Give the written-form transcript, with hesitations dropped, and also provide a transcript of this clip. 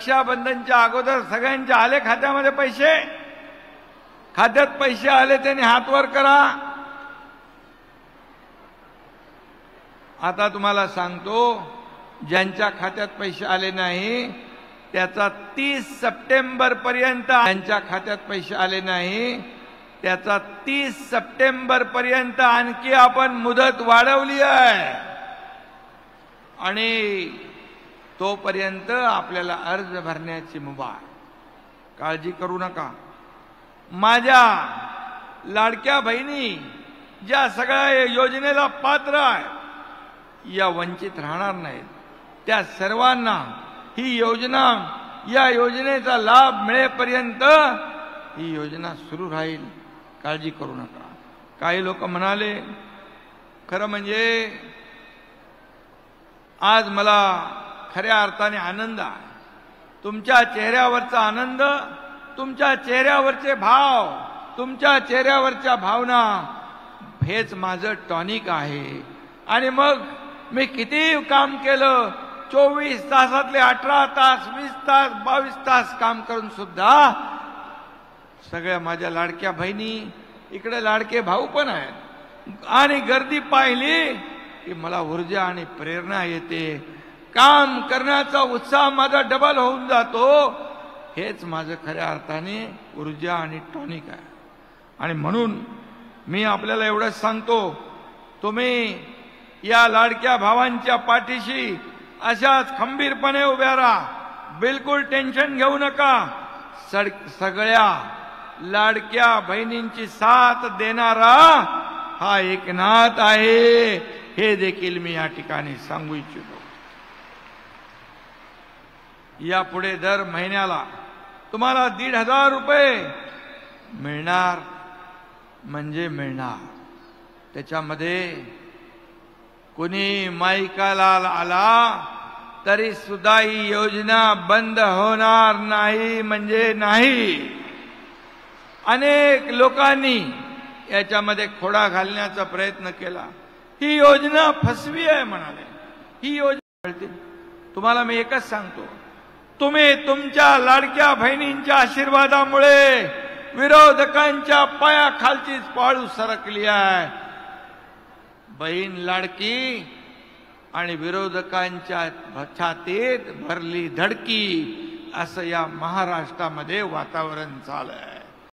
रक्षाबंधनच्या अगोदर सगळ्यांच्या आले खात्यामध्ये पैसे? खात्यात पैसे आले त्यांनी हात वर करा. आता तुम्हाला सांगतो, ज्यांच्या खात्यात पैसे आले नाही त्याचा 30 सप्टेंबर पर्यंत, ज्यांच्या खात्यात पैसे आले नाही त्याचा 30 सप्टेंबर पर्यंत आणखी आपण मुदत वाढवली आहे आणि तोपर्यंत आपल्याला अर्ज भरण्याची मुभा. काळजी करू नका. माझ्या लाडक्या बहिणी ज्या सगळ्या योजनेला पात्र आहे, या वंचित राहणार नाहीत. त्या सर्वांना ही योजना, या योजनेचा लाभ मिळेपर्यंत ही योजना सुरू राहील. काळजी करू नका. काही लोक म्हणाले, खरं म्हणजे आज मला खऱ्या अर्थाने आनंद आहे. तुमच्या चेहऱ्यावरचा आनंद, तुमच्या चेहऱ्यावरचे भाव, तुमच्या चेहऱ्यावरच्या भावना हेच माझं टॉनिक आहे. आणि मग मी किती काम केलं, 24 तासातले 18 तास, 20 तास, 22 तास काम करून सुद्धा सगळ्या माझ्या लाडक्या बहिणी, इकडे लाडके भाऊ पण आहेत, आणि गर्दी पाहिली की मला ऊर्जा आणि प्रेरणा येते. काम करण्याचा उत्साह माझा डबल होऊन जातो. हेच माझं खऱ्या अर्थाने ऊर्जा आणि टॉनिक आहे. आणि म्हणून मी आपल्याला एवढंच सांगतो, तुम्ही या लाडक्या भावांच्या पाठीशी अशाच खंबीरपणे उभ्या राहा. बिलकुल टेन्शन घेऊ नका. सगळ्या लाडक्या बहिणींची साथ देणारा हा एकनाथ आहे, हे देखील मी या ठिकाणी सांगू इच्छितो. यापुढे दर महिन्याला तुम्हाला 1,500 रुपये मिळणार म्हणजे मिळणार. त्याच्यामध्ये कुणी माईकाला आला तरी सुद्धा ही योजना बंद होणार नाही म्हणजे नाही. अनेक लोकांनी याच्यामध्ये खोडा घालण्याचा प्रयत्न केला. ही योजना फसवी आहे म्हणाले. ही योजना मिळते. तुम्हाला मी एकच सांगतो, तुम्ही तुमच्या लाडक्या बहिणींच्या आशीर्वादामुळे विरोधकांच्या पायाखालचीच पाळू सरकली आहे. बहीण लाडकी आणि विरोधकांच्या छातीत भरली धडकी, असं या महाराष्ट्रामध्ये वातावरण चाललंय.